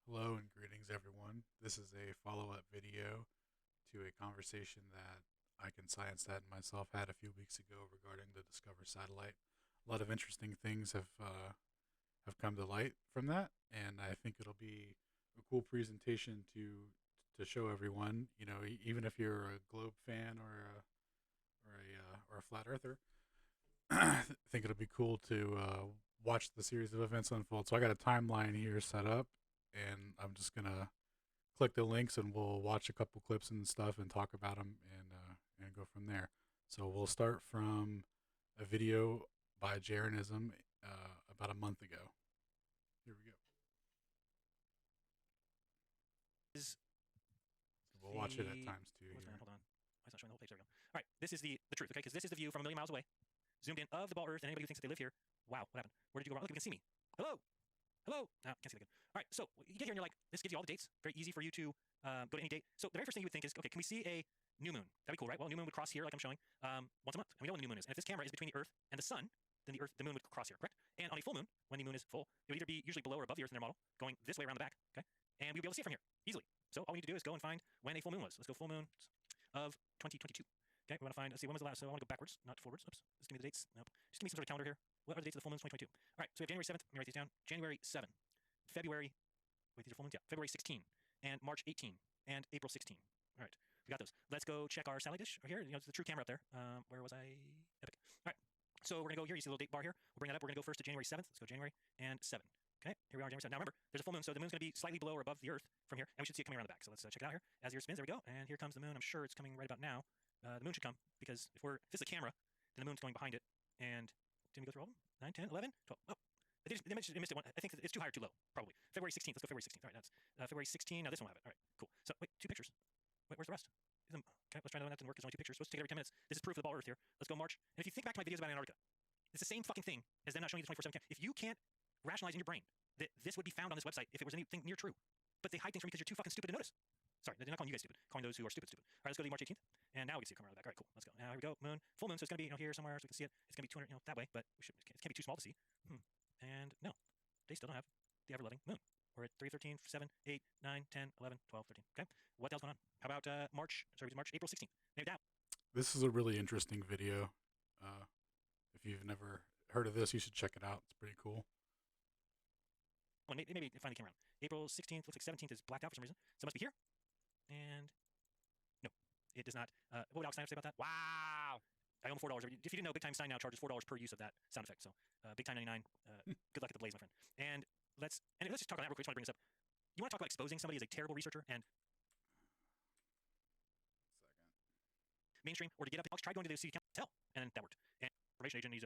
Hello and greetings, everyone. This is a follow-up video to a conversation that ICST myself had a few weeks ago regarding the Discover satellite. A lot of interesting things have come to light from that, and I think it'll be a cool presentation to show everyone. You know, even if you're a globe fan or a flat earther, I think it'll be cool to watch the series of events unfold. So I got a timeline here set up, and I'm just gonna click the links, and we'll watch a couple clips and stuff, and talk about them, and go from there. So we'll start from a video by Jeranism about a month ago. Here we go. Is We'll watch it at times too. What's going on? Hold on. Why is it not showing the whole page? There we go. All right, this is the truth, okay? Because this is the view from a million miles away, zoomed in of the ball Earth, and anybody who thinks that they live here, wow, what happened? Where did you go wrong? Look, you can see me. Hello, hello. No, can't see that good. All right, so you get here and you're like, this gives you all the dates. Very easy for you to go to any date. So the very first thing you would think is, okay, can we see a new moon? That'd be cool, right? Well, new moon would cross here, like I'm showing, once a month, and we know when the new moon is. And if this camera is between the Earth and the Sun, then the moon would cross here, correct? And on a full moon, when the moon is full, it would either be usually below or above the Earth in their model, going this way around the back, okay? And we'll be able to see it from here easily. So all we need to do is go and find when a full moon was. Let's go full moon of 2022. Okay, we want to find, let's see, when was the last? So I want to go backwards, not forwards. Oops, just give me the dates. Nope. Just give me some sort of calendar here. What are the dates of the full moons 2022? All right, so we have January 7th. Let me write these down. January 7, February, wait, these are full moons? Yeah, February 16, and March 18, and April 16. All right, we got those. Let's go check our satellite dish right here. You know, it's the true camera up there. Where was I? Epic. All right, so we're going to go here. You see the little date bar here. We'll bring that up. We're going to go first to January 7th. Let's go January and 7. Okay, here we are, January 7. Now remember, there's a full moon, so the moon's going to be slightly below or above the Earth from here, and we should see it coming around the back. So let's check it out here. As the Earth spins, there we go, and here comes the moon. I'm sure it's coming right about now. The moon should come, because if this is a camera, then the moon's going behind it. And didn't we go through all of them? 9, 10, 11, 12. Oh, they missed it one. I think it's too high or too low, probably. February 16th. Let's go February 16th. All right, that's February 16. Now this one will have it. All right, cool. So wait, 2 pictures. Wait, where's the rest? Okay, let's try that. That didn't work. There's only 2 pictures. Supposed to take it every 10 minutes. This is proof of the ball Earth here. Let's go March. And if you think back to my videos about Antarctica, it's the same fucking thing as them not showing you the 24/7 cam. If you can't rationalize in your brain that this would be found on this website if it was anything near true, but they hide things from you because you're too fucking stupid to notice. Sorry, they're not calling you guys stupid. Calling those who are stupid. All right, let's go to March 18th. And now we can see it coming around the back. All right, cool. Let's go. Now here we go. Moon. Full moon. So it's going to be here somewhere so we can see it. It's going to be 200 that way, but it can't be too small to see. And no, they still don't have the ever-loving moon. We're at 3, 13, 7, 8, 9, 10, 11, 12, 13. Okay. What the hell's going on? How about April 16th? Maybe that. This is a really interesting video. If you've never heard of this, you should check it out. It's pretty cool. Well, maybe it finally came around. April 16th, looks like 17th is blacked out for some reason. So it must be here. And no, it does not. What would Alex Stein have to say about that? Wow. I owe him $4. If you didn't know, Big Time Stein now charges $4 per use of that sound effect. So Big Time 99, good luck at the Blaze, my friend. And let's just talk on that real quick. I just want to bring this up. You want to talk about exposing somebody as a terrible researcher and mainstream, or to get up and try going to the city council, tell, and that worked. And information agent needs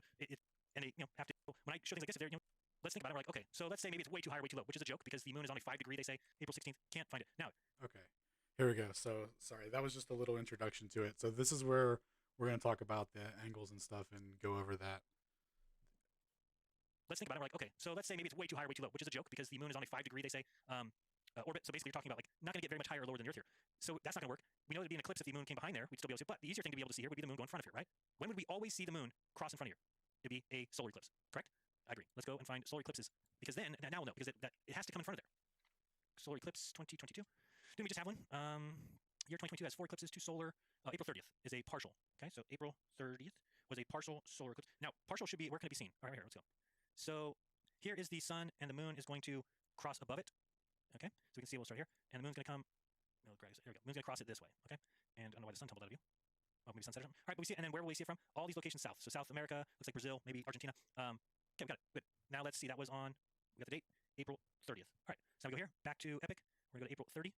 and they have to, when I show things like this, if they're, let's think about it. We're like, okay, so let's say maybe it's way too high or way too low, which is a joke because the moon is only 5 degrees. They say April 16th, can't find it now. Okay, here we go. So sorry, that was just a little introduction to it. So this is where we're going to talk about the angles and stuff and go over that. Let's think about it. We're like, okay, so let's say maybe it's way too high or way too low, which is a joke because the moon is only 5 degrees. They say orbit. So basically, you're talking about like not going to get very much higher or lower than the Earth here. So that's not going to work. We know it'd be an eclipse if the moon came behind there. We'd still be able to see it. But the easier thing to be able to see here would be the moon go in front of here, right? When would we always see the moon cross in front of here? It'd be a solar eclipse, correct? I agree. Let's go and find solar eclipses because then now we'll know because it has to come in front of there. Solar eclipse 2022. Didn't we just have one? Year 2022 has 4 eclipses, 2 solar. April 30th is a partial. Okay, so April 30th was a partial solar eclipse. Now, partial should be, where can it be seen? All right, right here, let's go. So here is the sun, and the moon is going to cross above it. Okay, so we can see we'll start here, and the moon's going to come. No, there we go. Moon's going to cross it this way. Okay, and I don't know why the sun tumbled out of view. Oh, maybe sunset or something. All right, but we see, and then where will we see it from? All these locations south. So South America, looks like Brazil, maybe Argentina. Okay, we got it. Good. Now let's see. That was on. We got the date, April 30th. All right. So now we go here, back to Epic. We're going to go to April 30.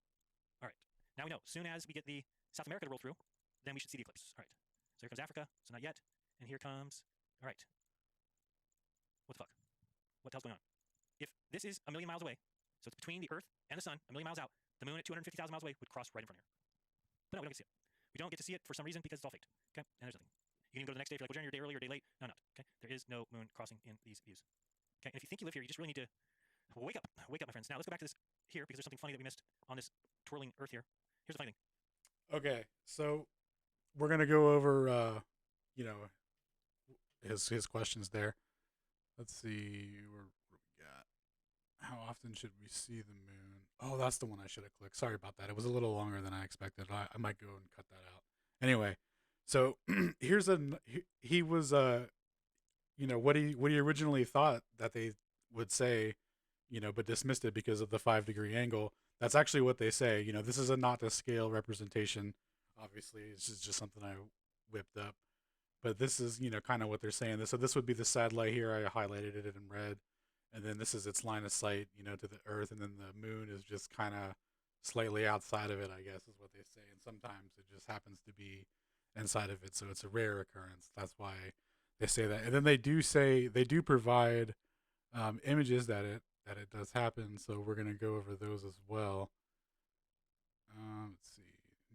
All right. Now we know. As soon as we get the South America to roll through, then we should see the eclipse. All right. So here comes Africa. So not yet. And here comes. All right. What the fuck? What the hell's going on? If this is a million miles away, so it's between the Earth and the sun, a million miles out, the moon at 250,000 miles away would cross right in front of here. But no, we don't get to see it. We don't get to see it for some reason because it's all faked. Okay, and there's nothing. You can go to the next day if you're like, well, Jeran, you're a day early or a day late. No, not. Okay, there is no moon crossing in these views. Okay, and if you think you live here, you just really need to wake up, my friends. Now let's go back to this here because there's something funny that we missed on this twirling Earth here. Here's the funny thing. Okay, so we're gonna go over, his questions there. Let's see where we got. How often should we see the moon? Oh, that's the one I should have clicked. Sorry about that. It was a little longer than I expected. I might go and cut that out. Anyway, so here's he was what he originally thought that they would say, but dismissed it because of the 5 degree angle. That's actually what they say. This is a not to scale representation. Obviously, it's just something I whipped up. But this is, kind of what they're saying. So this would be the satellite here. I highlighted it in red. And then this is its line of sight, to the Earth. And then the moon is just kind of slightly outside of it, I guess, is what they say. And sometimes it just happens to be inside of it. So it's a rare occurrence. That's why they say that. And then they do provide images that it does happen. So we're gonna go over those as well. Let's see,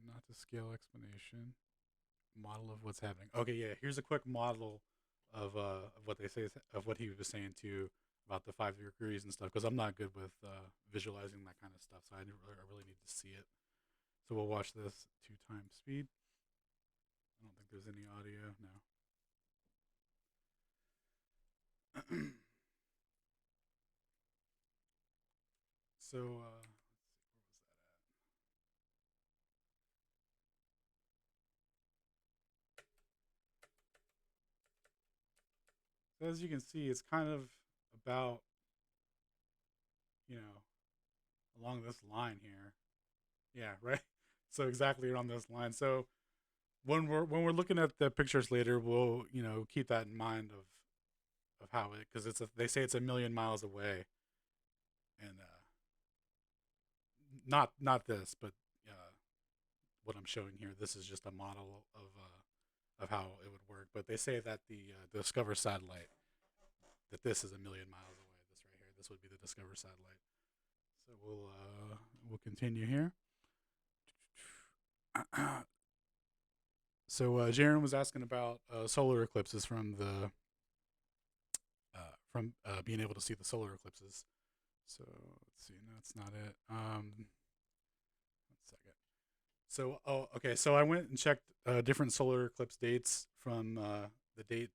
not to scale explanation, model of what's happening. Okay, yeah. Here's a quick model of what they say of what he was saying too about the 5 degrees and stuff. Because I'm not good with visualizing that kind of stuff, so I really need to see it. So we'll watch this 2 times speed. I don't think there's any audio. No. So so as you can see, it's kind of about you know along this line here. Yeah, right. So exactly on this line. So when we're looking at the pictures later, we'll keep that in mind of how it because they say it's a million miles away, and not this, but uh, what I'm showing here. This is just a model of how it would work. But they say that the Discover satellite that this is a million miles away. This right here. This would be the Discover satellite. So we'll continue here. So Jeran was asking about solar eclipses from being able to see the solar eclipses. So let's see. No, that's not it. 1 second. So okay. So I went and checked different solar eclipse dates from the date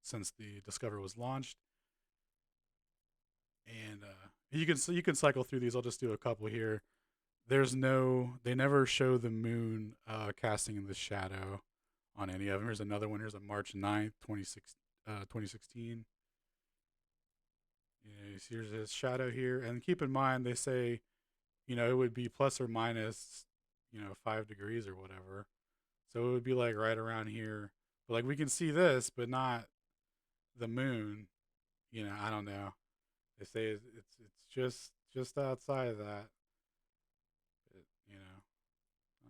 since the Discover was launched, and you can cycle through these. I'll just do a couple here. They never show the moon casting the shadow on any of them. Here's another one. Here's a March 9th, 2016. Here's his shadow here. And keep in mind, they say, it would be plus or minus, 5 degrees or whatever. So it would be like right around here. But like we can see this, but not the moon. I don't know. They say it's just outside of that. But, I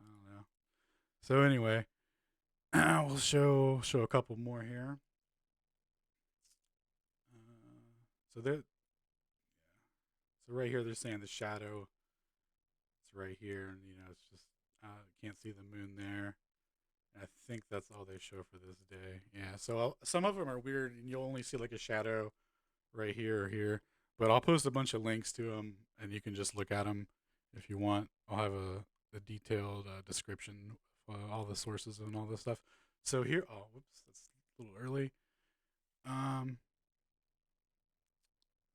don't know. So anyway, we'll show a couple more here. So there, so right here they're saying the shadow. It's right here, and it's just can't see the moon there. And I think that's all they show for this day. Yeah. So some of them are weird, and you'll only see like a shadow right here or here. But I'll post a bunch of links to them, and you can just look at them if you want. I'll have a detailed description of all the sources and all this stuff. So here, oh, whoops, that's a little early. Um,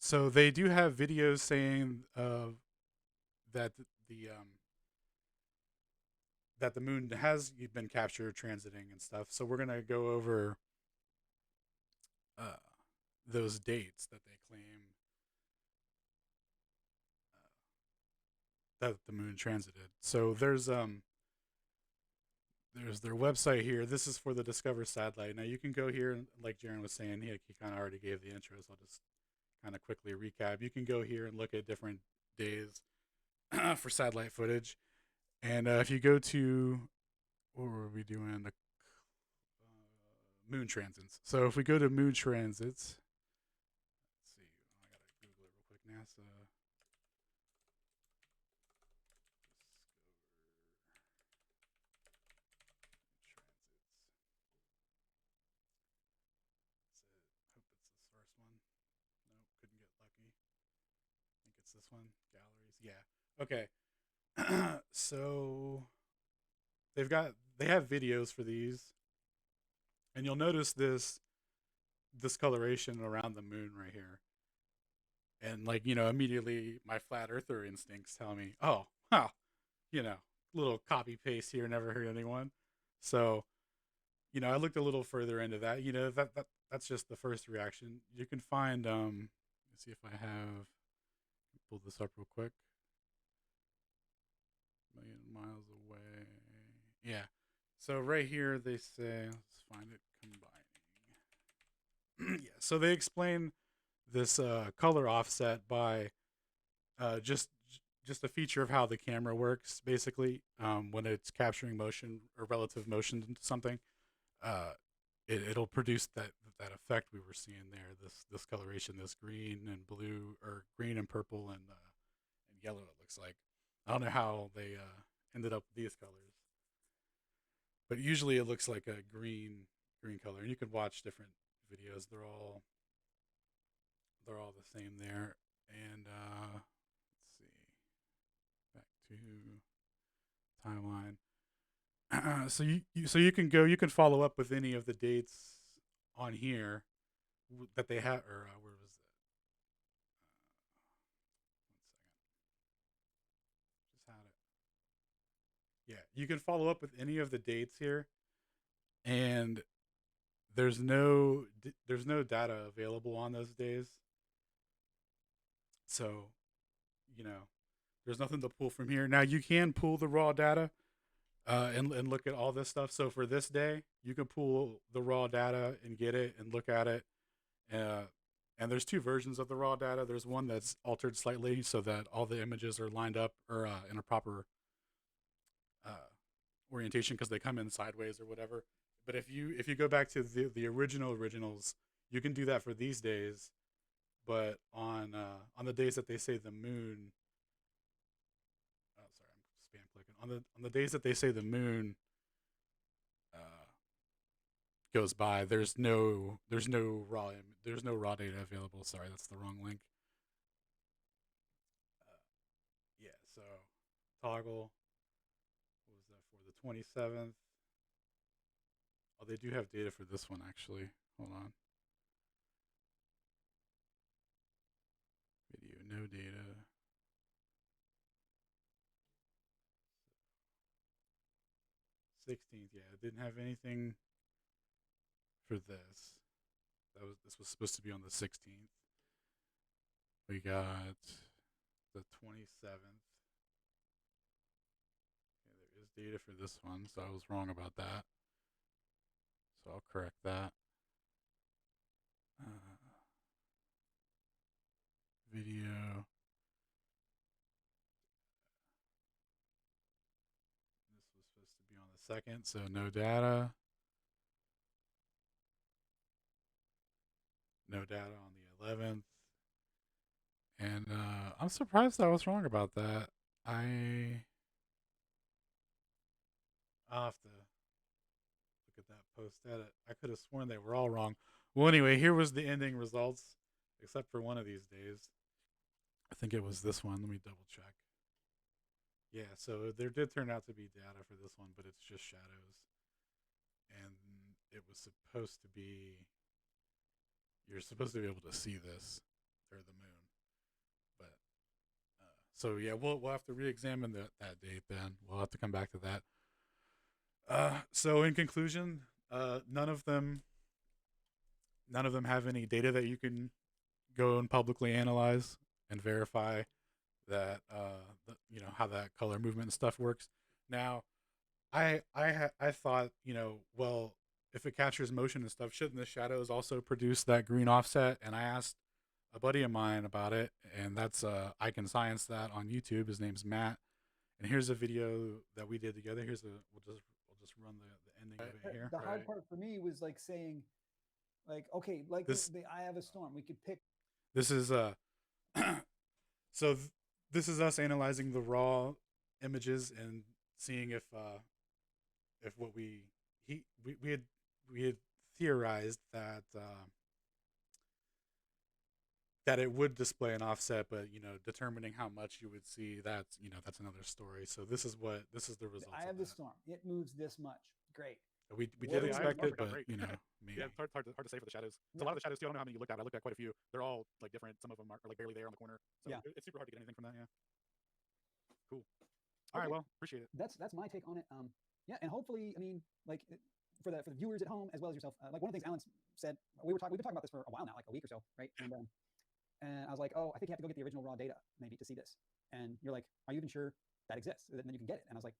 so they do have videos saying that the moon has been captured transiting and stuff. So we're gonna go over uh, those dates that they claim that the moon transited. So there's their website here. This is for the Discover satellite. Now you can go here, and like Jeran was saying, he kind of already gave the intro, so I'll just kind of quickly recap. You can go here and look at different days for satellite footage. And if you go to, what were we doing? The moon transits. So if we go to moon transits, let's see. I gotta Google it real quick. NASA transits. Hope it's this first one. Nope, couldn't get lucky. I think it's this one. Galleries. Yeah. Okay. So they have videos for these, and you'll notice this discoloration around the moon right here. And like, immediately my flat earther instincts tell me, oh, huh, you know, little copy paste here, never hurt anyone. So, I looked a little further into that. That's just the first reaction. You can find let's see if I have pull this up real quick. Million miles away. Yeah. So right here they say, let's find it combining. Yeah. So they explain this color offset by just a feature of how the camera works. Basically, when it's capturing motion or relative motion to something, uh, it'll produce that effect we were seeing there. This coloration, this green and blue, or green and purple and yellow. It looks like. I don't know how they ended up with these colors, but usually it looks like a green color. And you can watch different videos. They're all the same there. And let's see, back to timeline. So you can go. You can follow up with any of the dates on here that they have. Or where was it? 1 second. Just had it. Yeah, you can follow up with any of the dates here, and there's no data available on those days. So you know there's nothing to pull from here. Now you can pull the raw data and look at all this stuff. So for this day, you can pull the raw data and get it and look at it. Uh, and there's two versions of the raw data. There's one that's altered slightly so that all the images are lined up or in a proper uh, orientation because they come in sideways or whatever. But if you go back to the originals, you can do that for these days. But on the days that they say the moon, oh sorry, I'm spam clicking on the days that they say the moon uh, goes by, there's no raw data available. Sorry, that's the wrong link. Uh, yeah, so toggle. What was that for? The 27th. Oh, they do have data for this one actually. Hold on. Video, no data. 16th. Yeah, it didn't have anything for this. This was supposed to be on the 16th. We got the 27th. Okay, there is data for this one, so I was wrong about that. So I'll correct that. Video. This was supposed to be on the 2nd, so no data. No data on the 11th. And I'm surprised I was wrong about that. I'll have to look at that post edit. I could have sworn they were all wrong. Well, anyway, here was the ending results, except for one of these days. I think it was this one. Let me double check. Yeah, so there did turn out to be data for this one, but it's just shadows. And it was supposed to be. You're supposed to be able to see this, or the moon. But so yeah, we'll have to re-examine that date. Then we'll have to come back to that. So in conclusion, none of them have any data that you can go and publicly analyze and verify that how that color movement and stuff works. Now, I thought, well, if it captures motion and stuff, shouldn't the shadows also produce that green offset? And I asked a buddy of mine about it, and that's I can science that on YouTube. His name's Matt, and here's a video that we did together. We'll just run the ending of it here. The hard part for me was like saying, like, okay, like This I have a storm. We could pick. this is so this is us analyzing the raw images and seeing if what we had theorized that it would display an offset, but determining how much you would see, that's another story. So this is the result. I have the storm. It moves this much. Great. We Yeah, did yeah, expect ours it, worked out but great. you know, maybe. Yeah, it's hard to say for the shadows. So a lot of the shadows too. I don't know how many you looked at. I looked at quite a few. They're all like different. Some of them are like barely there on the corner. So Yeah. it's super hard to get anything from that. Yeah. Cool. All right. Okay. Well, appreciate it. That's my take on it. Yeah, and hopefully, I mean, like for the viewers at home as well as yourself, like one of the things Alan said, we've been talking about this for a while now, like a week or so, right? And I was like, oh, I think you have to go get the original raw data maybe to see this. And you're like, are you even sure that exists? And then you can get it. And I was like,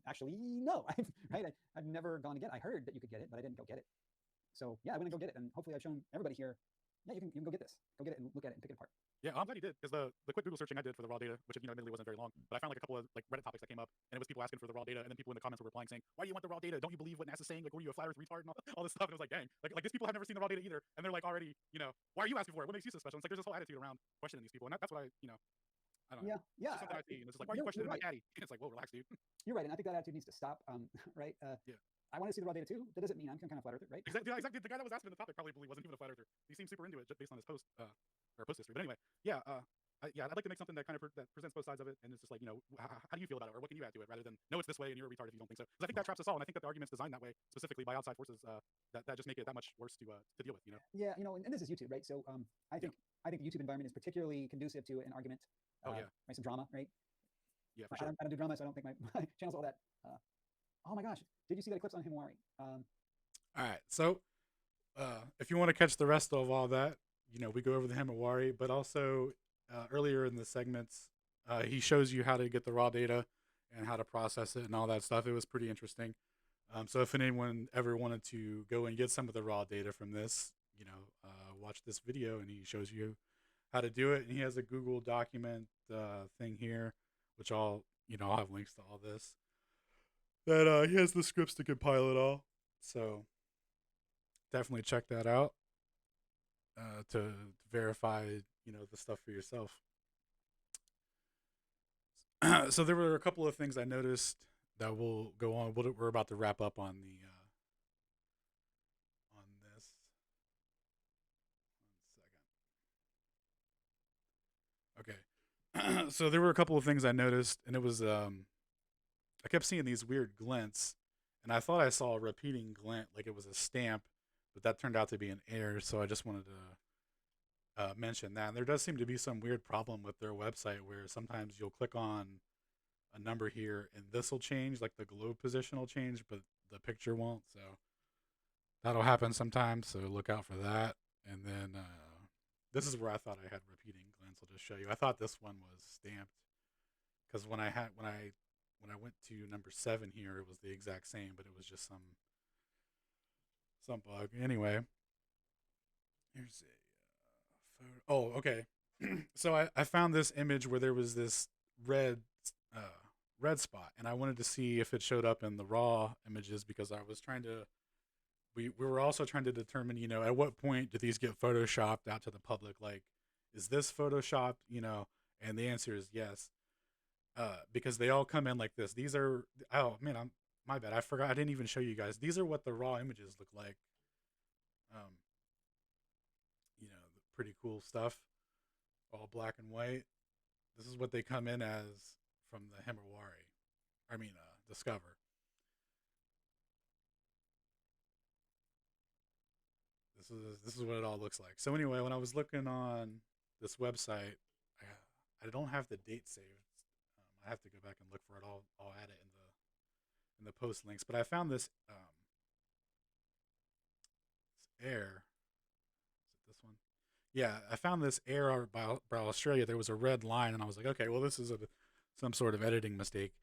actually, no, I've never gone to get it. I heard that you could get it, but I didn't go get it. So yeah, I'm gonna go get it, and hopefully I've shown everybody here. Yeah, you can go get this. Go get it and look at it and pick it apart. Yeah, I'm glad you did, because the quick Google searching I did for the raw data, which admittedly wasn't very long, but I found like a couple of like Reddit topics that came up, and it was people asking for the raw data, and then people in the comments were replying saying, "Why do you want the raw data? Don't you believe what NASA's saying? Like, were you a flat Earth retard and all this stuff?" And it was like, dang, like these people have never seen the raw data either, and they're like already, why are you asking for it? What makes you so special? And it's like there's this whole attitude around questioning these people, and that's what I don't know. Yeah. It's just something I see, and it's just like, why are you questioning my daddy? And it's like, whoa, relax, dude. You're right, and I think that attitude needs to stop. Right? Yeah. I want to see the raw data too. That doesn't mean I'm some kind of flat earther, right? Exactly. The guy that was asking the topic probably wasn't even a flat earther. He seems super into it just based on his post history. But anyway, yeah, I'd like to make something that kind of that presents both sides of it, and it's just like, how do you feel about it, or what can you add to it, rather than no, it's this way and you're a retard if you don't think so. Because I think that traps us all, and I think that the argument's designed that way specifically by outside forces that just make it that much worse to deal with. Yeah, and this is YouTube, right? So I think the YouTube environment is particularly conducive to an argument. Right, some drama, right? Yeah, for sure. I don't do drama, so I don't think my channel's all that. Oh my gosh, did you see that eclipse on Himawari? All right, so if you want to catch the rest of all that, we go over the Himawari, but also earlier in the segments, he shows you how to get the raw data and how to process it and all that stuff. It was pretty interesting. So if anyone ever wanted to go and get some of the raw data from this, watch this video, and he shows you how to do it. And he has a Google document thing here, which I'll have links to all this. That he has the scripts to compile it all. So definitely check that out to verify, the stuff for yourself. So there were a couple of things I noticed that will go on. We're about to wrap up on the on this. 1 second. Okay. So there were a couple of things I noticed, and it was I kept seeing these weird glints, and I thought I saw a repeating glint, like it was a stamp, but that turned out to be an error. So I just wanted to mention that. And there does seem to be some weird problem with their website where sometimes you'll click on a number here and this will change, like the globe position will change, but the picture won't. So that'll happen sometimes. So look out for that. And then this is where I thought I had repeating glints. I'll just show you. I thought this one was stamped because when I went to number 7 here, it was the exact same, but it was just some bug. Anyway, here's a photo. Oh, okay. So I found this image where there was this red spot, and I wanted to see if it showed up in the raw images because I was trying to. We were also trying to determine, at what point do these get photoshopped out to the public? Like, is this photoshopped? And the answer is yes. Because they all come in like this. These are, oh man, my bad. I forgot. I didn't even show you guys. These are what the raw images look like. Pretty cool stuff. All black and white. This is what they come in as from the Himawari. Discover. This is what it all looks like. So anyway, when I was looking on this website, I don't have the date saved. I have to go back and look for it. I'll add it in the post links. But I found this error. Is it this one? Yeah, I found this error by Australia. There was a red line, and I was like, okay, well, this is some sort of editing mistake.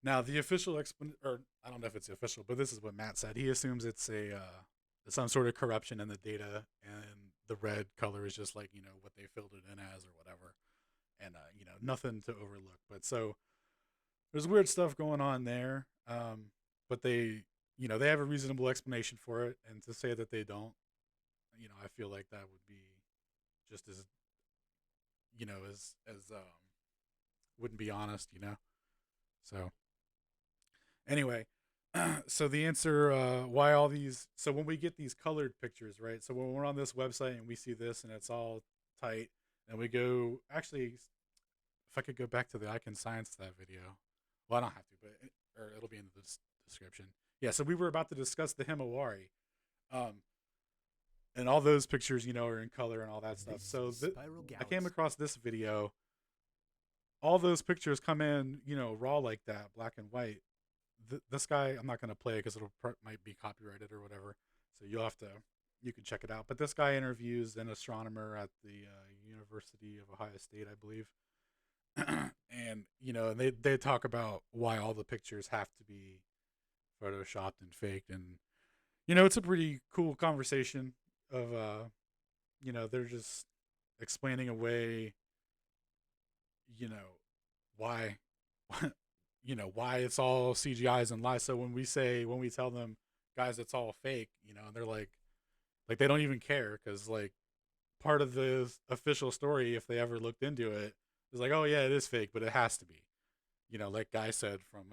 Now, the official or I don't know if it's official, but this is what Matt said. He assumes it's some sort of corruption in the data, and the red color is just like what they filled it in as or whatever. And nothing to overlook. But so there's weird stuff going on there. But they have a reasonable explanation for it, and to say that they don't, I feel like that would be just as wouldn't be honest, So anyway, so the answer why all these, so when we get these colored pictures, right? So when we're on this website and we see this and it's all tight, and we go, actually, if I could go back to I can science that video. Well, I don't have to, or it'll be in the description. Yeah, so we were about to discuss the Himawari. Um, and all those pictures, are in color and all that stuff. This So is Spiral I came Galaxy. across this video. All those pictures come in, raw like that, black and white. This guy, I'm not going to play it because might be copyrighted or whatever. So you can check it out. But this guy interviews an astronomer at the University of Ohio State, I believe. And, they talk about why all the pictures have to be photoshopped and faked. And, it's a pretty cool conversation of, they're just explaining away, why why it's all CGIs and lies. So when we tell them, guys, it's all fake, they're like they don't even care, because like part of the official story, if they ever looked into it, is like, oh yeah, it is fake, but it has to be, like Guy said from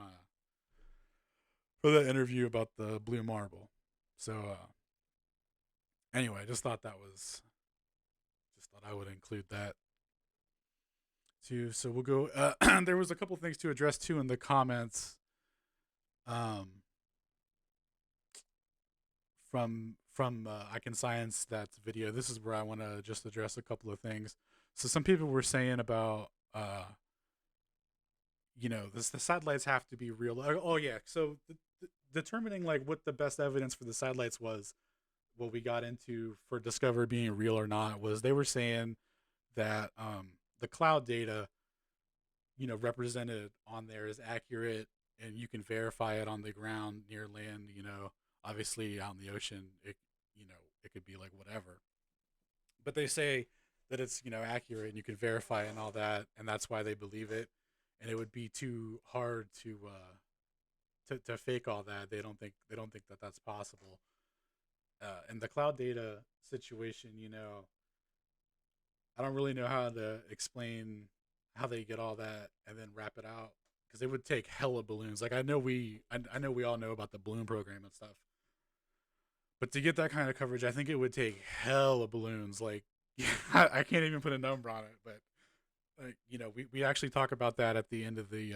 for the interview about the blue marble. So anyway, just thought I would include that too. So we'll go. There was a couple things to address too in the comments. From I Can Science That video. This is where I want to just address a couple of things. So some people were saying about the satellites have to be real. Oh yeah. So determining like what the best evidence for the satellites was, what we got into for Discover being real or not, was they were saying that the cloud data, represented on there is accurate, and you can verify it on the ground near land. Obviously out in the ocean, it could be like whatever. But they say that it's, accurate and you can verify it and all that, and that's why they believe it. And it would be too hard to fake all that. They don't think that that's possible. And the cloud data situation, I don't really know how to explain how they get all that and then wrap it out, because it would take hella balloons. Like I know we all know about the balloon program and stuff, but to get that kind of coverage, I think it would take hella balloons. Like I can't even put a number on it, but like we actually talk about that at the end of the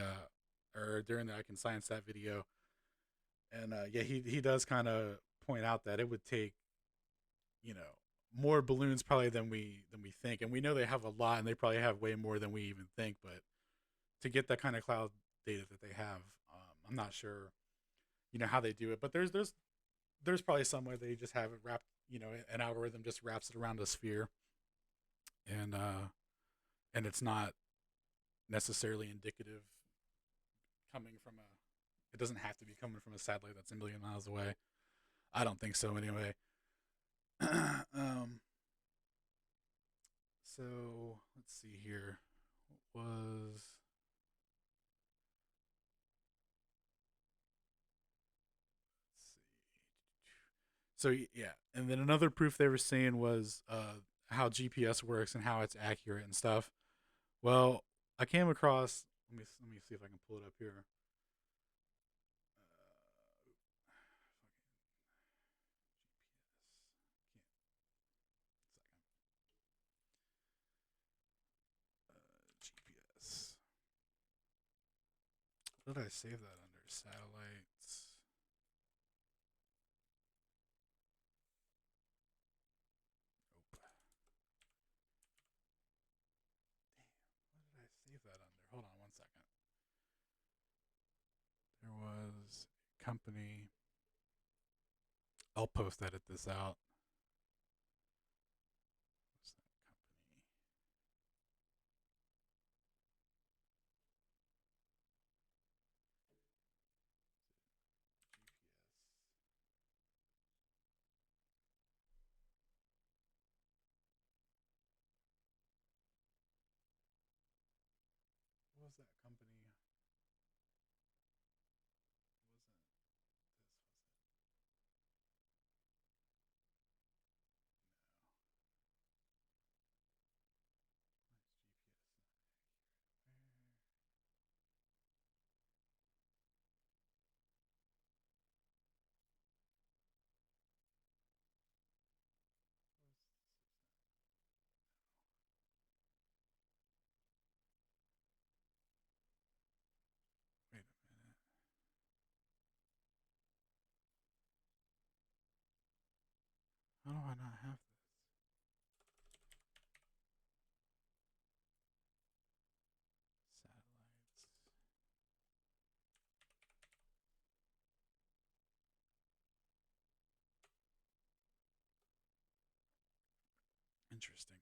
or during the I Can Science That video, and yeah, he does kind of point out that it would take more balloons probably than we think, and we know they have a lot, and they probably have way more than we even think. But to get that kind of cloud data that they have, I'm not sure how they do it. But there's probably some way they just have it wrapped, an algorithm just wraps it around a sphere, and it's not necessarily indicative coming from a. It doesn't have to be coming from a satellite that's a million miles away. I don't think so anyway. So let's see here. What was So yeah, and then another proof they were saying was how GPS works and how it's accurate and stuff. Well, I came across. Let me see if I can pull it up here. GPS. What did I save that under? Satellites. What did I save that under? Hold on one second. There was a company. I'll edit this out. What's that company? What was that company? How do I not have this? Satellites. Interesting.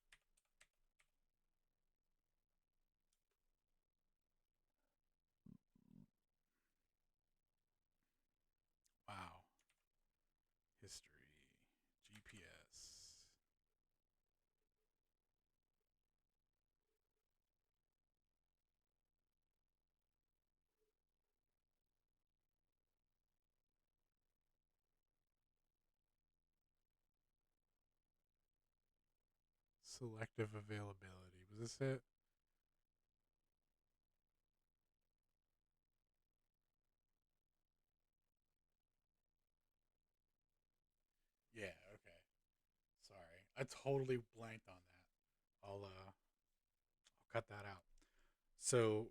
Okay, 1 second. Wow. History. GPS. Selective availability. Was this it? Yeah, okay. Sorry. I totally blanked on that. I'll cut that out. So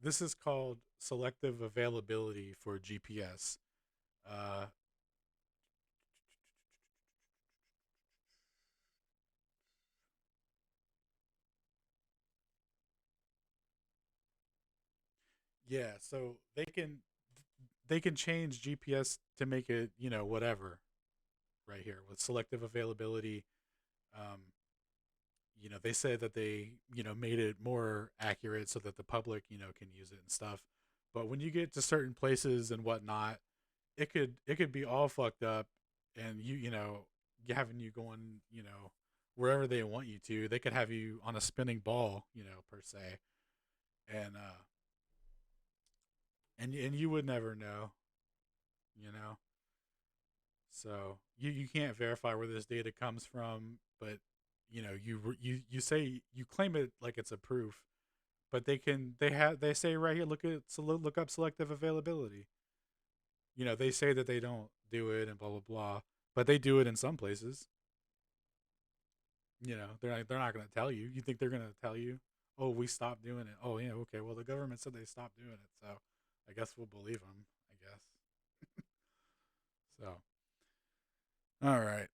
this is called selective availability for GPS. Uh yeah, so they can change GPS to make it, whatever right here with selective availability. Um they say that they, made it more accurate so that the public, can use it and stuff. But when you get to certain places and whatnot, it could be all fucked up, and having you going, wherever they want you to. They could have you on a spinning ball, per se, and and you would never know, you know. So you can't verify where this data comes from, but you say you claim it like it's a proof, but they say right here, look up selective availability. They say that they don't do it and blah blah blah, but they do it in some places. They're not going to tell you. You think they're going to tell you, "Oh, we stopped doing it." Oh, yeah, okay. Well, the government said they stopped doing it, so I guess we'll believe them. I guess. So, all right.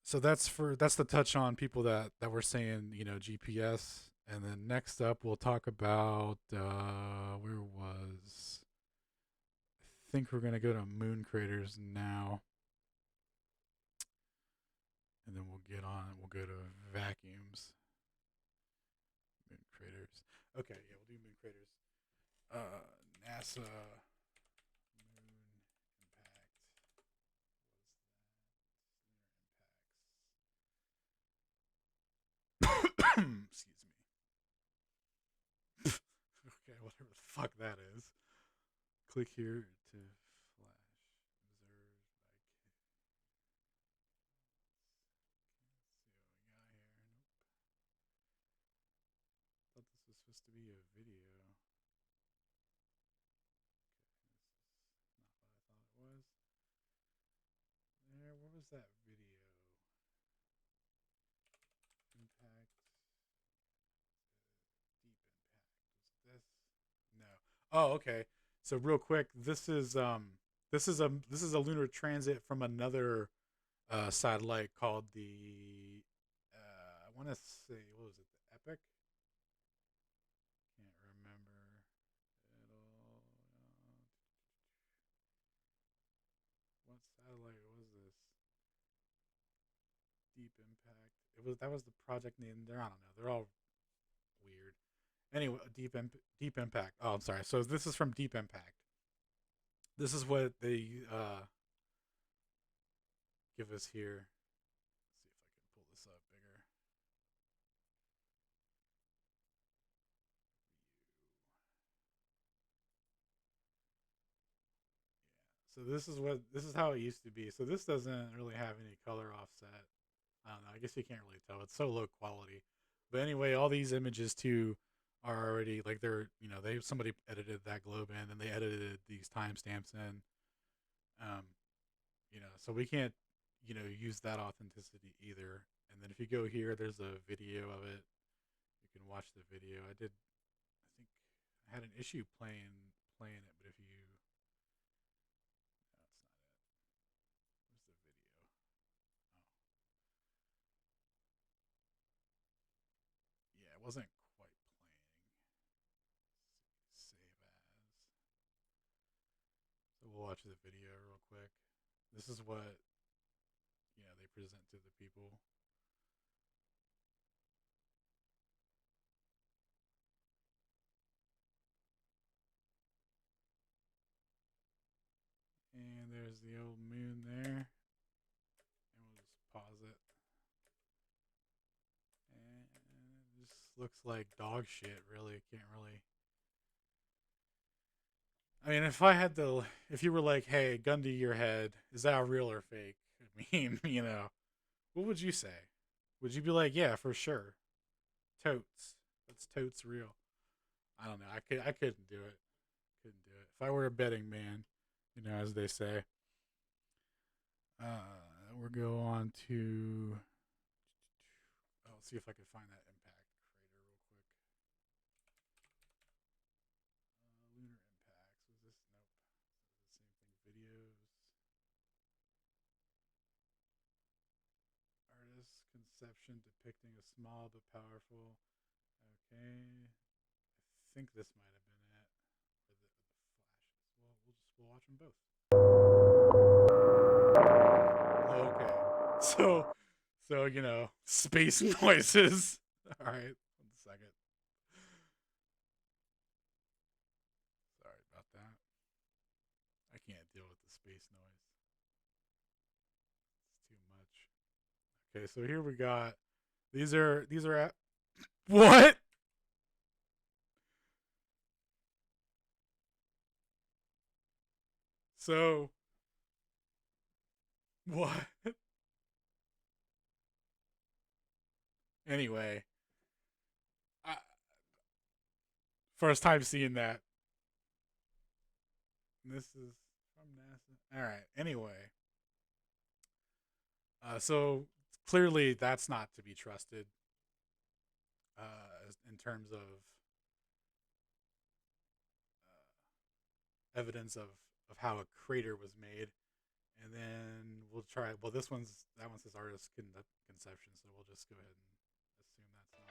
So that's the touch on people that were saying, GPS, and then next up we'll talk about where was I think we're gonna go to moon craters now, and then we'll get on. We'll go to vacuums. Moon craters. Okay, yeah, we'll do moon craters. NASA moon impact. Was that lunar impacts? Excuse me. Okay, whatever the fuck that is. Click here to flash. Observed by Let's see what we got here. Nope. Thought this was supposed to be a video. Okay, this is not what I thought it was. Where was that video? Impact. Deep impact. Was this? No. Oh, okay. So real quick, this is a lunar transit from another satellite called the I want to say, what was it, the Epic? Can't remember. What satellite was this? Deep Impact. That was the project name. I don't know. They're all weird. Anyway, Deep Impact. Oh, I'm sorry. So this is from Deep Impact. This is what they give us here. Let's see if I can pull this up bigger. So this is how it used to be. So this doesn't really have any color offset. I don't know. I guess you can't really tell. It's so low quality. But anyway, all these images too are already like somebody edited that globe in, and they edited these timestamps in. Um, so we can't use that authenticity either. And then if you go here, there's a video of it. You can watch the video. I think I had an issue playing it, but if you, no, that's not it. Where's the video? Oh, yeah, it wasn't quite playing. Let's see, save as. So we'll watch the video real quick. This is what they present to the people. And there's the old moon there. And we'll just pause it. And it just looks like dog shit, really. Can't really. I mean, if you were like, hey, gun to your head, is that real or fake? I mean, what would you say? Would you be like, yeah, for sure. Totes. That's totes real. I don't know. I couldn't do it. Couldn't do it. If I were a betting man, as they say. We'll go on to. I'll see if I can find that impact crater real quick. Lunar impacts. Was this? Nope. The same thing. Videos. Artist conception depicting a small but powerful. Okay. I think this might have been it. Or the flashes. Well, we'll watch them both. Okay. So space noises. All right. 1 second. Sorry about that. I can't deal with the space noise. It's too much. Okay, so here we got. These are at what? So what? Anyway, first time seeing that. This is from NASA. All right. Anyway, so clearly that's not to be trusted. In terms of evidence of how a crater was made. And then we'll try. Well, that one says artist conception, so we'll just go ahead and assume that's not.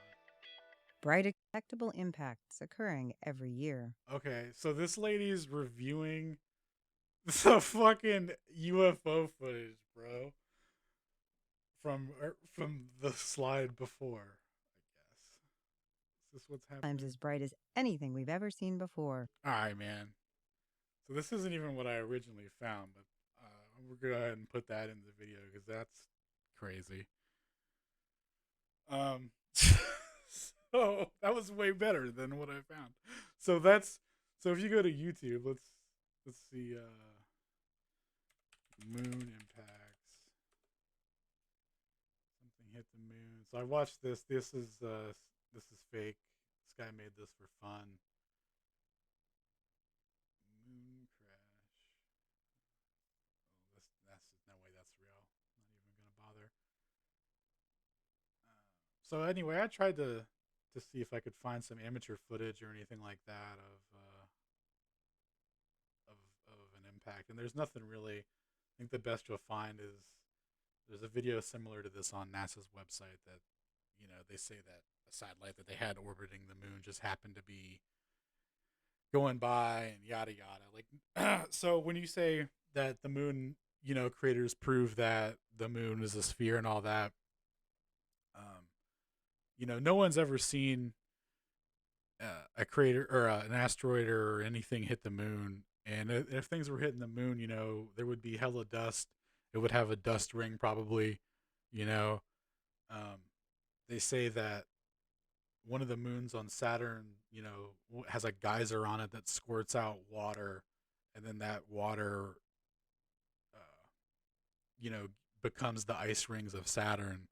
Bright detectable impacts occurring every year. Okay, so this lady's reviewing the fucking UFO footage, bro, from the slide before. I guess. Is this what's happening? Times as bright as anything we've ever seen before. All right, man. So this isn't even what I originally found, but we're going to go ahead and put that in the video because that's crazy. So that was way better than what I found. So if you go to YouTube, let's see moon impacts. Something hit the moon. So I watched this. This is fake. This guy made this for fun. Moon crash. That's no way that's real. Not even gonna bother. So anyway, I tried to see if I could find some amateur footage or anything like that of an impact, and there's nothing really. I think the best you'll find is there's a video similar to this on NASA's website that they say that a satellite that they had orbiting the moon just happened to be going by and yada yada. Like, so when you say that the moon, craters prove that the moon is a sphere and all that, no one's ever seen a crater or an asteroid or anything hit the moon. And if things were hitting the moon, there would be hella dust. It would have a dust ring probably, They say that one of the moons on Saturn, has a geyser on it that squirts out water, and then that water, becomes the ice rings of Saturn.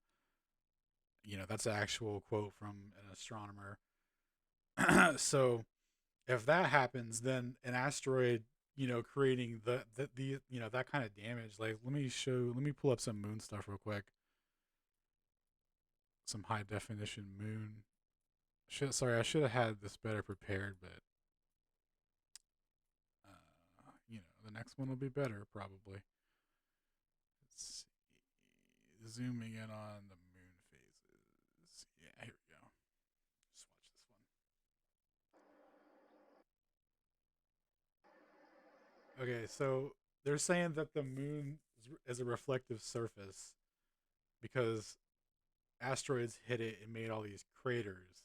That's an actual quote from an astronomer. So if that happens, then an asteroid, creating the that kind of damage. Like, let me pull up some moon stuff real quick. some high definition moon. Sorry, I should have had this better prepared, but the next one will be better probably. Let's see. Zooming in on the moon phases. Yeah, here we go. Just watch this one. Okay, so they're saying that the moon is a reflective surface because asteroids hit it and made all these craters,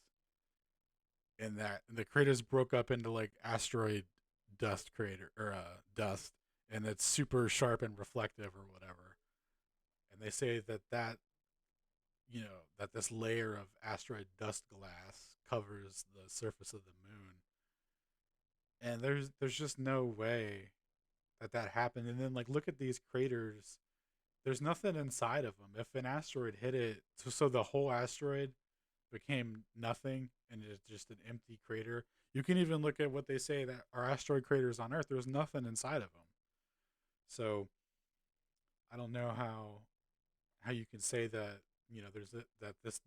and the craters broke up into like asteroid dust crater or dust, and it's super sharp and reflective or whatever. And they say that this layer of asteroid dust glass covers the surface of the moon, and there's just no way that happened. And then like look at these craters. There's nothing inside of them. If an asteroid hit it, so the whole asteroid became nothing and it's just an empty crater. You can even look at what they say that are asteroid craters on Earth. There's nothing inside of them. So I don't know how you can say that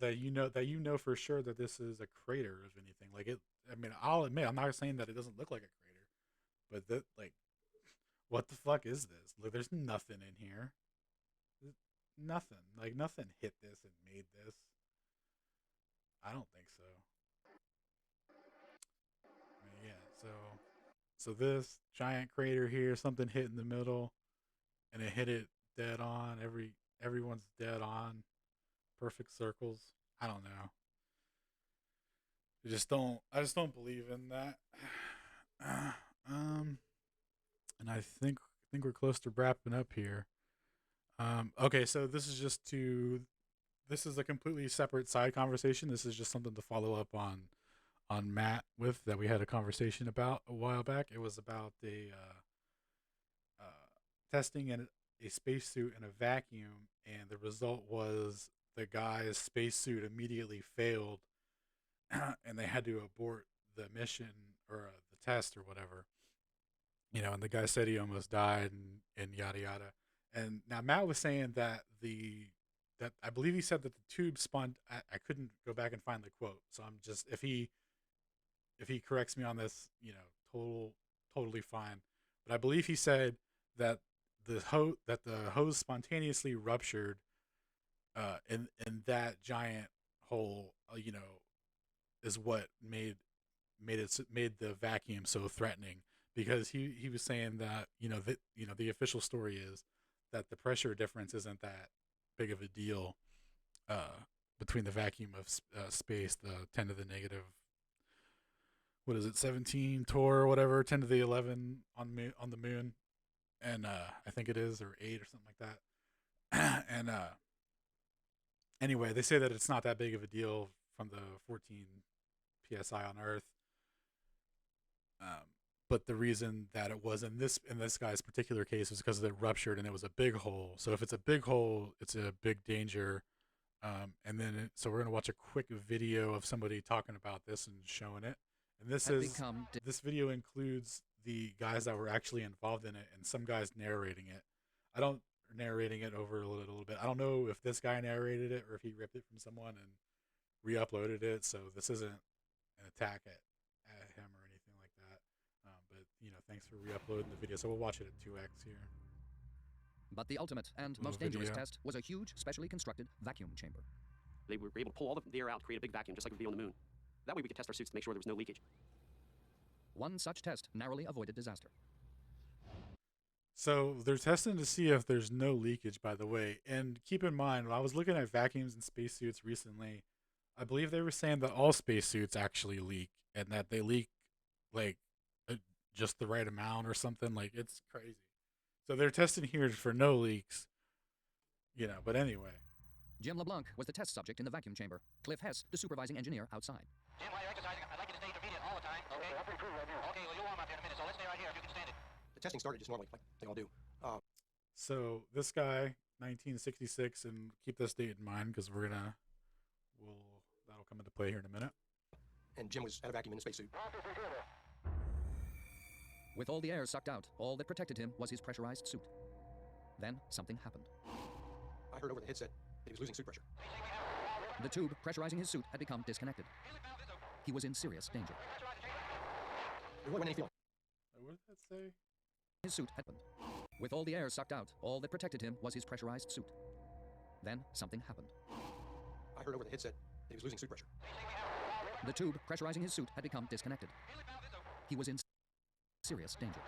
that you know for sure that this is a crater of anything. Like it. I mean, I'll admit I'm not saying that it doesn't look like a crater, but that like, what the fuck is this? Like, there's nothing in here. Nothing. Like nothing hit this and made this. I don't think so. I mean, yeah. So this giant crater here, something hit in the middle, and it hit it dead on. Everyone's dead on. Perfect circles. I don't know. I just don't believe in that. And I think we're close to wrapping up here. Okay, so this is a completely separate side conversation. This is just something to follow up on Matt with that we had a conversation about a while back. It was about testing in a spacesuit in a vacuum, and the result was the guy's spacesuit immediately failed, and they had to abort the mission or the test or whatever. And the guy said he almost died and yada yada. And now Matt was saying that that I believe he said that the tube spun. I couldn't go back and find the quote, so I'm just if he corrects me on this, totally fine. But I believe he said that the hose spontaneously ruptured, and that giant hole, is what made the vacuum so threatening, because he was saying that the official story is that the pressure difference isn't that big of a deal between the vacuum of space, the 10 to the negative, what is it, 17 Tor or whatever, 10 to the 11 on the moon, and I think it is, or 8 or something like that. And anyway, they say that it's not that big of a deal from the 14 psi on Earth. But the reason that it was in this guy's particular case was because it ruptured and it was a big hole. So if it's a big hole, it's a big danger. And then so we're gonna watch a quick video of somebody talking about this and showing it. And this video includes the guys that were actually involved in it and some guys narrating it. Narrating it over a little bit. I don't know if this guy narrated it or if he ripped it from someone and re-uploaded it. So this isn't an attack at him or anything like that. But thanks for re-uploading the video. So we'll watch it at 2x here. But the ultimate and most dangerous test was a huge, specially constructed vacuum chamber. They were able to pull all the air out, create a big vacuum, just like it would be on the moon. That way we could test our suits to make sure there was no leakage. One such test narrowly avoided disaster. So they're testing to see if there's no leakage, by the way. And keep in mind, when I was looking at vacuums and spacesuits recently, I believe they were saying that all spacesuits actually leak, and that they leak like just the right amount or something. Like, it's crazy. So they're testing here for no leaks, but anyway. Jim LeBlanc was the test subject in the vacuum chamber. Cliff Hess, the supervising engineer outside. Jim, while you're exercising, I'd like you to stay intermediate all the time, okay? I'm pretty cool right now. Okay, well, you'll warm up here in a minute, so let's stay right here if you can stand it. The testing started just normally, like they all do. So this guy, 1966, and keep this date in mind because that'll come into play here in a minute. And Jim was at a vacuum in a spacesuit. With all the air sucked out, all that protected him was his pressurized suit. Then something happened. I heard over the headset that he was losing suit pressure. The tube pressurizing his suit had become disconnected. He was in serious danger. What did that say? His suit had opened. With all the air sucked out, all that protected him was his pressurized suit. Then something happened. I heard over the headset that he was losing suit pressure. The tube pressurizing his suit had become disconnected. He was in serious danger.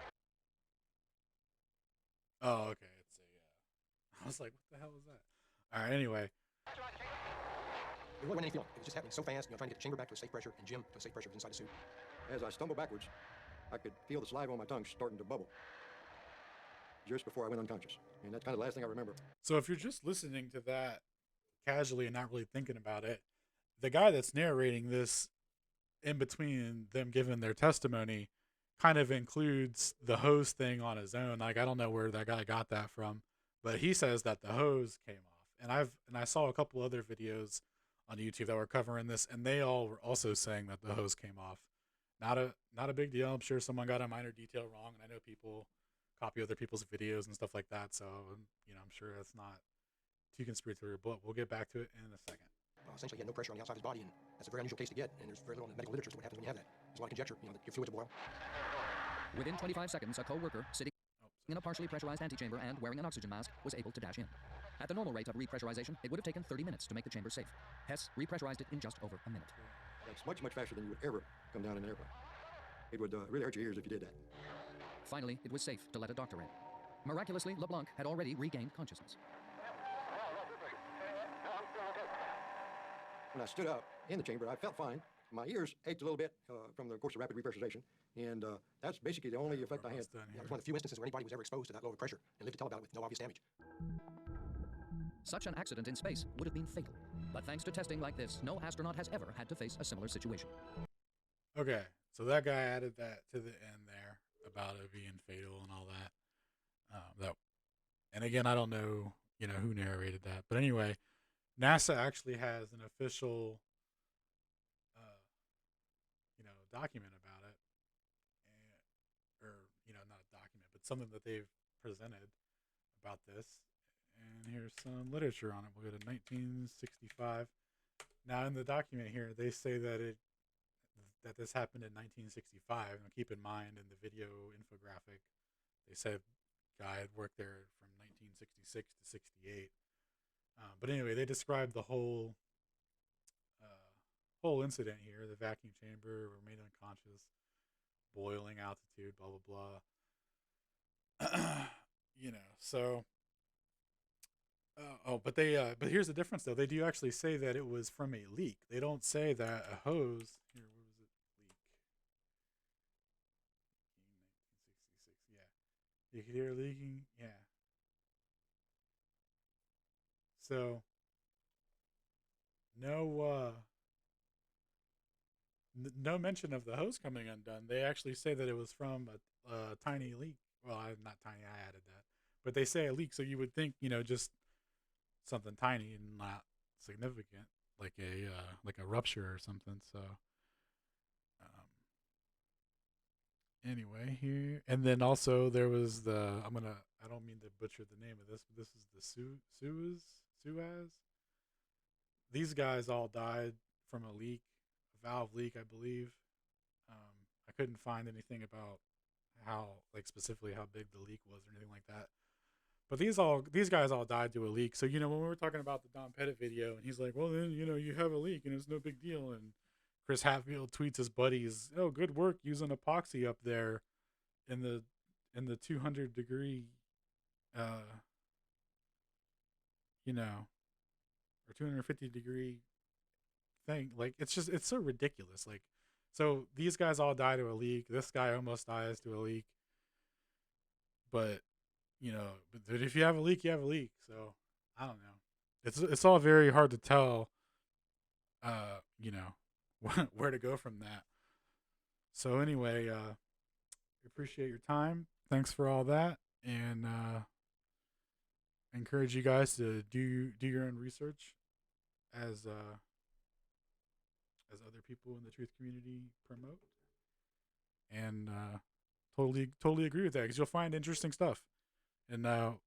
Oh, okay. It's a. I was like, what the hell was that? All right. Anyway. There wasn't any feeling. It was just happening so fast, trying to get the chamber back to a safe pressure and Jim to a safe pressure inside the suit. As I stumbled backwards, I could feel the saliva on my tongue starting to bubble just before I went unconscious. And that's kind of the last thing I remember. So if you're just listening to that casually and not really thinking about it, the guy that's narrating this in between them giving their testimony kind of includes the hose thing on his own. Like, I don't know where that guy got that from, but he says that the hose came off. And I saw a couple other videos on YouTube that were covering this, and they all were also saying that the hose came off. Not a big deal. I'm sure someone got a minor detail wrong, and I know people copy other people's videos and stuff like that. So, I'm sure that's not too conspiratorial, but we'll get back to it in a second. Essentially, he had no pressure on the outside of his body, and that's a very unusual case to get, and there's very little in the medical literature as to what happens when you have that. There's a lot of conjecture, that your fluids will boil. Within 25 seconds, a co-worker sitting in a partially pressurized antechamber and wearing an oxygen mask was able to dash in. At the normal rate of repressurization, it would have taken 30 minutes to make the chamber safe. Hess repressurized it in just over a minute. That's much, much faster than you would ever come down in an airplane. It would really hurt your ears if you did that. Finally, it was safe to let a doctor in. Miraculously, LeBlanc had already regained consciousness. When I stood up in the chamber, I felt fine. My ears ached a little bit from the course of rapid repressurization, and that's basically the only effect I had. It was one of the few instances where anybody was ever exposed to that low of pressure and lived to tell about it with no obvious damage. Such an accident in space would have been fatal, but thanks to testing like this, no astronaut has ever had to face a similar situation. Okay, so that guy added that to the end there about it being fatal and all that. And again, I don't know, who narrated that, but anyway, NASA actually has an official, document about it, or not a document, but something that they've presented about this. And here's some literature on it. We'll go to 1965. Now, in the document here, they say that this happened in 1965. Now, keep in mind, in the video infographic, they said guy had worked there from 1966 to 68. But anyway, they described the whole incident here. The vacuum chamber remained unconscious, boiling altitude, blah blah blah. So. But here's the difference though. They do actually say that it was from a leak. They don't say that a hose. Here, where was it? Leak. 1966. Yeah, you could hear leaking. Yeah. So no mention of the hose coming undone. They actually say that it was from a tiny leak. Well, not tiny. I added that, but they say a leak. So you would think, just something tiny and not significant, like a rupture or something. So anyway, here, and then also there was I don't mean to butcher the name of this, but this is the Suez. These guys all died from a leak, a valve leak, I believe. I couldn't find anything about specifically how big the leak was or anything like that. But these guys all died to a leak. So, when we were talking about the Don Pettit video, and he's like, well, then, you have a leak and it's no big deal. And Chris Hatfield tweets his buddies, oh, good work using epoxy up there in the 200 degree, or 250 degree thing. Like, it's so ridiculous. Like, so these guys all die to a leak. This guy almost dies to a leak. But but if you have a leak, you have a leak. So I don't know. It's all very hard to tell, where to go from that. So anyway, appreciate your time. Thanks for all that, and encourage you guys to do your own research, as other people in the truth community promote. And totally agree with that, because you'll find interesting stuff. And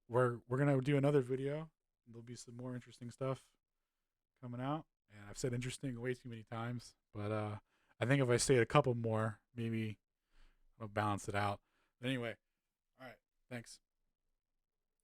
we're gonna do another video. There'll be some more interesting stuff coming out, And I've said interesting way too many times, but I think if I say it a couple more, maybe I'll balance it out. But anyway, all right, thanks.